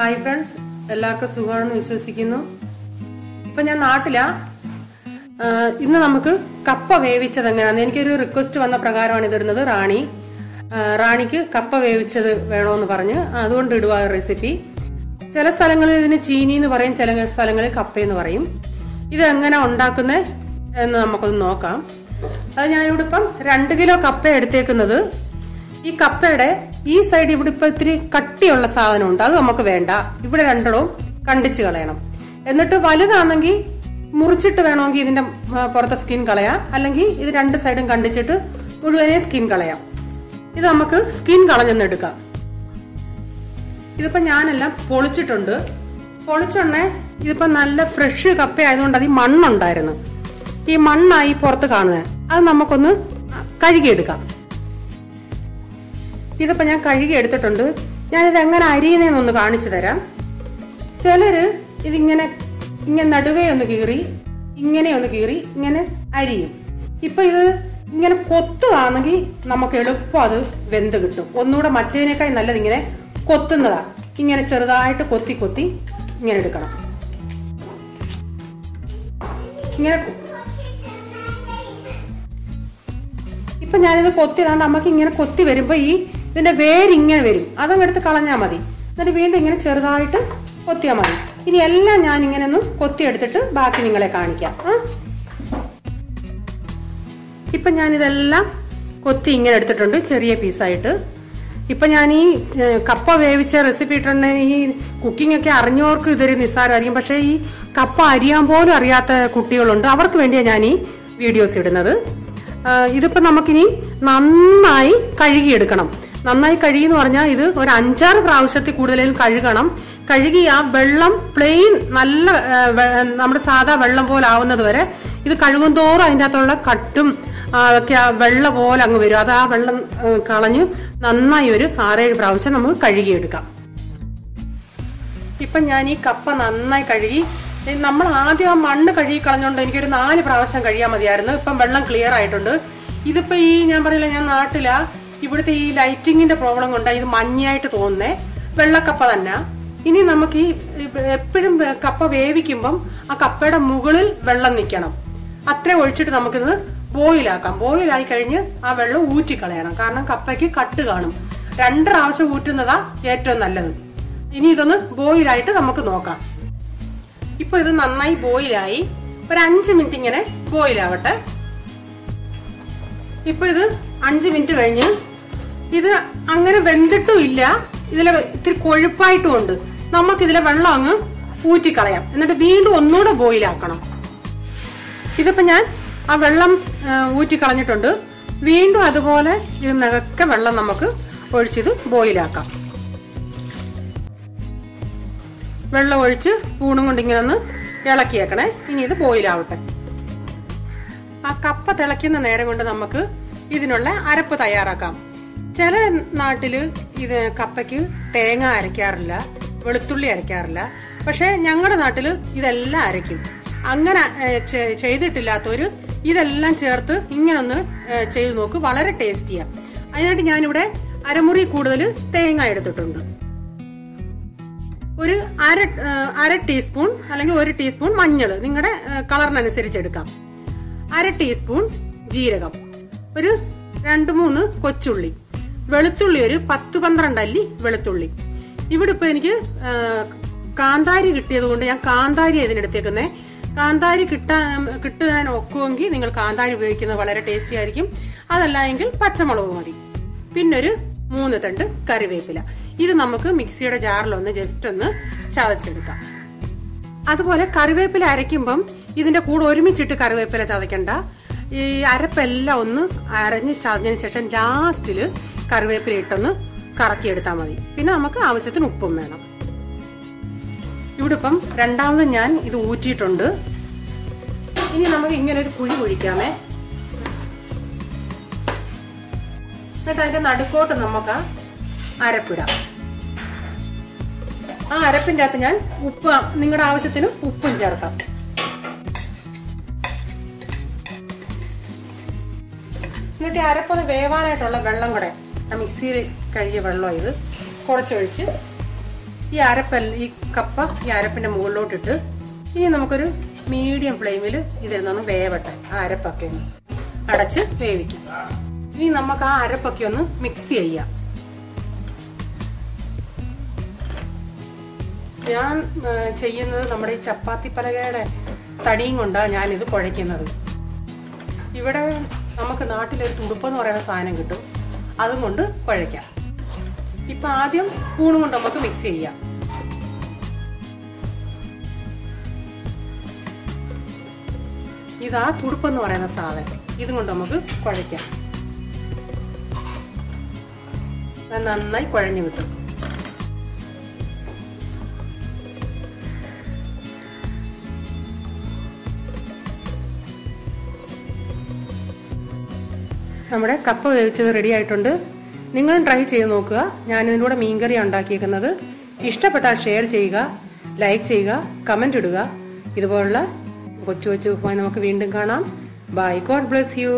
Hi friends, എല്ലാവർക്കും സുഖമാണെന്ന് വിശ്വസിക്കുന്നു. ഇപ്പം ഞാൻ നാട്ടിലാ. ഇന്ന് നമുക്ക് കപ്പ വേവിച്ചത് എങ്ങനെയാണെന്ന് എനിക്കൊരു റിക്വസ്റ്റ് വന്ന പ്രകാരമാണ് ഇതിടുന്നത്. റാണിക്ക് കപ്പ വേവിച്ചത് വേണമെന്ന് പറഞ്ഞ് അതുകൊണ്ട് ഇടുക റെസിപ്പി. ചില സ്ഥലങ്ങളിൽ ഇതിന് ചീനി എന്ന് പറയും, ചില സ്ഥലങ്ങളിൽ കപ്പയെന്ന് പറയും. ഇത് എങ്ങനെ ഉണ്ടാക്കുന്നത് എന്ന് നമുക്കൊന്ന് നോക്കാം. അത് ഞാനിവിടെ ഇപ്പം 2 കിലോ കപ്പ എടുത്തേക്കുന്നത്. ഈ കപ്പയുടെ ഈ സൈഡ് ഇവിടെ ഇപ്പൊ ഇത്തിരി കട്ടിയുള്ള സാധനമുണ്ട്, അത് നമുക്ക് വേണ്ട. ഇവിടെ രണ്ടിടവും കണ്ടിച്ച് കളയണം. എന്നിട്ട് വലുതാണെങ്കിൽ മുറിച്ചിട്ട് വേണമെങ്കിൽ ഇതിന്റെ പുറത്തെ സ്കിൻ കളയാം, അല്ലെങ്കിൽ ഇത് 2 സൈഡും കണ്ടിച്ചിട്ട് മുഴുവനെ സ്കിൻ കളയാം. ഇത് നമുക്ക് സ്കിൻ കളഞ്ഞൊന്ന് എടുക്കാം. ഇതിപ്പോ ഞാനെല്ലാം പൊളിച്ചിട്ടുണ്ട്. പൊളിച്ചോണ്ടേ ഇതിപ്പോ നല്ല ഫ്രഷ് കപ്പ ആയതുകൊണ്ട് അത് ഈ മണ്ണുണ്ടായിരുന്നു, ഈ മണ്ണായി പുറത്ത് കാണുന്നത്. അത് നമുക്കൊന്ന് കഴുകിയെടുക്കാം. ഇതിപ്പോ ഞാൻ കഴുകി എടുത്തിട്ടുണ്ട്. ഞാനിത് എങ്ങനെ അരിയുന്നതെന്നൊന്ന് കാണിച്ചു തരാം. ചിലര് ഇതിങ്ങനെ നടുവേ ഒന്ന് കീറി ഇങ്ങനെ അരിയും. ഇപ്പൊ ഇത് ഇങ്ങനെ കൊത്തുവാണെങ്കിൽ നമുക്ക് എളുപ്പം അത് വെന്ത് കിട്ടും. ഒന്നുകൂടെ മറ്റേതിനേക്കാൾ നല്ലത് ഇങ്ങനെ കൊത്തുന്നതാ. ഇങ്ങനെ ചെറുതായിട്ട് കൊത്തി ഇങ്ങനെ എടുക്കണം. ഇങ്ങനെ ഇപ്പൊ ഞാനിത് കൊത്തിയതാണ്ട് നമുക്ക് ഇങ്ങനെ കൊത്തി വരുമ്പോ ഇതിന്റെ വേരിങ്ങനെ വരും, അതങ്ങ് എടുത്ത് കളഞ്ഞാൽ മതി. എന്നിട്ട് വീണ്ടും ഇങ്ങനെ ചെറുതായിട്ട് കൊത്തിയാൽ മതി. ഇനി എല്ലാം ഞാൻ ഇങ്ങനെ ഒന്ന് കൊത്തിയെടുത്തിട്ട് ബാക്കി നിങ്ങളെ കാണിക്കാം. ഇപ്പൊ ഞാനിതെല്ലാം കൊത്തി ഇങ്ങനെ എടുത്തിട്ടുണ്ട് ചെറിയ പീസായിട്ട്. ഇപ്പൊ ഞാൻ ഈ കപ്പ വേവിച്ച റെസിപ്പി ഇട്ടുണ്ടെങ്കിൽ ഈ കുക്കിംഗ് ഒക്കെ അറിഞ്ഞവർക്ക് ഇതൊരു നിസ്സാരമായിരിക്കും. പക്ഷെ ഈ കപ്പ അരിയാൻ പോലും അറിയാത്ത കുട്ടികളുണ്ട്, അവർക്ക് വേണ്ടിയാണ് ഞാൻ ഈ വീഡിയോസ് ഇടുന്നത്. ഇതിപ്പോ നമുക്കിനി നന്നായി കഴുകിയെടുക്കണം. നന്നായി കഴുകിയെന്ന് പറഞ്ഞാൽ ഇത് ഒരു 5-6 പ്രാവശ്യത്തിൽ കൂടുതലും കഴുകണം. കഴുകി ആ വെള്ളം പ്ലെയിൻ നല്ല നമ്മുടെ സാധാ വെള്ളം പോലെ ആവുന്നത് വരെ ഇത് കഴുകും തോറും അതിൻ്റെ അകത്തുള്ള കട്ടും അതൊക്കെ ആ വെള്ളം പോലെ അങ്ങ് വരും. അത് ആ വെള്ളം കളഞ്ഞ് നന്നായി ഒരു 6-7 പ്രാവശ്യം നമുക്ക് കഴുകിയെടുക്കാം. ഇപ്പം ഞാൻ ഈ കപ്പ നന്നായി കഴുകി. നമ്മൾ ആദ്യം ആ മണ്ണ് കഴുകി കളഞ്ഞുകൊണ്ട് എനിക്കൊരു 4 പ്രാവശ്യം കഴിയാൻ മതിയായിരുന്നു. ഇപ്പം വെള്ളം ക്ലിയർ ആയിട്ടുണ്ട്. ഇതിപ്പോ ഈ ഞാൻ പറയില്ല, ഞാൻ നാട്ടിലാ. ഇവിടുത്തെ ഈ ലൈറ്റിങ്ങിന്റെ പ്രോബ്ലം കൊണ്ടാണ് ഇത് മഞ്ഞയായിട്ട് തോന്നുന്നേ. വെള്ളക്കപ്പ തന്നെ. ഇനി നമുക്ക് ഈ എപ്പോഴും കപ്പ വേവിക്കുമ്പം ആ കപ്പയുടെ മുകളിൽ വെള്ളം നിൽക്കണം. അത്രേ ഒഴിച്ചിട്ട് നമുക്കിത് ബോയിലാക്കാം. ബോയിലായി കഴിഞ്ഞ് ആ വെള്ളം ഊറ്റിക്കളയണം. കാരണം കപ്പയ്ക്ക് കട്ട് കാണും. 2 പ്രാവശ്യം ഊറ്റുന്നതാ ഏറ്റവും നല്ലത്. ഇനി ഇതൊന്ന് ബോയിലായിട്ട് നമുക്ക് നോക്കാം. ഇപ്പൊ ഇത് നന്നായി ബോയിലായി. ഒരു 5 മിനിറ്റ് ഇങ്ങനെ ബോയിലാവട്ടെ. ഇപ്പൊ ഇത് 5 മിനിറ്റ് കഴിഞ്ഞ് ഇത് അങ്ങനെ വെന്തിട്ടും ഇല്ല, ഇതിലെ ഇത്തിരി കൊഴുപ്പായിട്ടും ഉണ്ട്. നമുക്കിതിലെ വെള്ളം അങ്ങ് ഊറ്റിക്കളയാം. എന്നിട്ട് വീണ്ടും ഒന്നുകൂടെ ബോയിലാക്കണം. ഇതിപ്പോ ഞാൻ ആ വെള്ളം ഊറ്റിക്കളഞ്ഞിട്ടുണ്ട്. വീണ്ടും അതുപോലെ ഇതിനൊക്കെ വെള്ളം നമുക്ക് ഒഴിച്ചിത് ബോയിലാക്കാം. വെള്ളം ഒഴിച്ച് സ്പൂണും കൊണ്ട് ഇങ്ങനെ ഒന്ന് ഇളക്കിയേക്കണേ. ഇനി ഇത് ബോയിലാവട്ടെ. ആ കപ്പ തിളയ്ക്കുന്ന നേരം കൊണ്ട് നമുക്ക് ഇതിനുള്ള അരപ്പ് തയ്യാറാക്കാം. ചില നാട്ടില് ഇത് കപ്പയ്ക്ക് തേങ്ങ അരയ്ക്കാറില്ല, വെളുത്തുള്ളി അരയ്ക്കാറില്ല. പക്ഷെ ഞങ്ങളുടെ നാട്ടില് ഇതെല്ലാം അരയ്ക്കും. അങ്ങനെ ചെയ്തിട്ടില്ലാത്തവര് ഇതെല്ലാം ചേർത്ത് ഇങ്ങനൊന്ന് ചെയ്ത് നോക്ക്, വളരെ ടേസ്റ്റിയാ. അതിനായിട്ട് ഞാനിവിടെ അരമുറി കൂടുതൽ തേങ്ങ എടുത്തിട്ടുണ്ട്. ഒരു അര ടീസ്പൂൺ അല്ലെങ്കിൽ 1 ടീസ്പൂൺ മഞ്ഞൾ, നിങ്ങളുടെ കളറിനനുസരിച്ച് എടുക്കാം. 1/2 ടീസ്പൂൺ ജീരകം, ഒരു 2-3 കൊച്ചുള്ളി, വെളുത്തുള്ളി ഒരു 10-12 അല്ലി വെളുത്തുള്ളി. ഇവിടെ ഇപ്പൊ എനിക്ക് കാന്താരി കിട്ടിയത് കൊണ്ട് ഞാൻ കാന്താരി ഇതിനെടുത്തേക്കുന്നേ. കാന്താരി കിട്ടാൻ ഒക്കുമെങ്കിൽ നിങ്ങൾ കാന്താരി ഉപയോഗിക്കുന്നത് വളരെ ടേസ്റ്റി ആയിരിക്കും. അതല്ല എങ്കിൽ പച്ചമുളക് മതി. പിന്നൊരു 3 തണ്ട് കറിവേപ്പില. ഇത് നമുക്ക് മിക്സിയുടെ ജാറിലൊന്ന് ജസ്റ്റ് ഒന്ന് ചതച്ചെടുക്കാം. അതുപോലെ കറിവേപ്പില അരയ്ക്കുമ്പം ഇതിന്റെ കൂടെ ഒരുമിച്ചിട്ട് കറിവേപ്പില ചതയ്ക്കണ്ട. ഈ അരപ്പെല്ലാം ഒന്ന് അരഞ്ഞ് ചതഞ്ഞതിന് ശേഷം ലാസ്റ്റില് കറിവേപ്പില ഇട്ടൊന്ന് കറക്കിയെടുത്താൽ മതി. പിന്നെ നമുക്ക് ആവശ്യത്തിന് ഉപ്പും വേണം. ഇവിടെ ഇപ്പം രണ്ടാമത് ഞാൻ ഇത് ഊറ്റിയിട്ടുണ്ട്. ഇനി നമുക്ക് ഇങ്ങനെ ഒരു കുഴി കുഴിക്കാമേ. എന്നിട്ട് അതിന്റെ നടുക്കോട്ട് നമുക്ക് അരപ്പിടാം. ആ അരപ്പിന്റെ അകത്ത് ഞാൻ ഉപ്പ് നിങ്ങളുടെ ആവശ്യത്തിന് ഉപ്പും ചേർക്കാം. എന്നിട്ട് അരപ്പൊന്ന് വേവാനായിട്ടുള്ള വെള്ളം കൂടെ, മിക്സിയിൽ കഴുകിയ വെള്ളം ഇത് കുറച്ചൊഴിച്ച് ഈ കപ്പ ഈ അരപ്പിന്റെ മുകളിലോട്ടിട്ട് ഇനി നമുക്കൊരു മീഡിയം ഫ്ലെയിമിൽ ഇതിരുന്നൊന്ന് വേവട്ടെ. ആ അരപ്പൊക്കെ ഒന്ന് അടച്ച് വേവിക്കും. ഇനി നമുക്ക് ആ അരപ്പൊക്കെ ഒന്ന് മിക്സ് ചെയ്യാം. ഞാൻ ചെയ്യുന്നത് നമ്മുടെ ഈ ചപ്പാത്തി പലകയുടെ തടിയും കൊണ്ടാണ് ഞാനിത് കുഴയ്ക്കുന്നത്. ഇവിടെ നമുക്ക് നാട്ടിലൊരു തുടുപ്പെന്ന് പറയുന്ന സാധനം കിട്ടും, അതും കൊണ്ട് കുഴയ്ക്കാം. ഇപ്പൊ ആദ്യം സ്പൂൺ കൊണ്ട് നമുക്ക് മിക്സ് ചെയ്യാം. ഇതാ തുടുപ്പെന്ന് പറയുന്ന സാധനം, ഇതും കൊണ്ട് നമുക്ക് കുഴയ്ക്കാം. നന്നായി കുഴഞ്ഞു കിട്ടും. നമ്മുടെ കപ്പ വേവിച്ചത് റെഡി ആയിട്ടുണ്ട്. നിങ്ങളും ട്രൈ ചെയ്ത് നോക്കുക. ഞാനിതിലൂടെ മീൻകറി ഉണ്ടാക്കിയേക്കുന്നത്. ഇഷ്ടപ്പെട്ടാൽ ഷെയർ ചെയ്യുക, ലൈക്ക് ചെയ്യുക, കമന്റ് ഇടുക. ഇതുപോലുള്ള കൊച്ചു കൊച്ചു വിഭവം നമുക്ക് വീണ്ടും കാണാം. ബൈ. God bless you.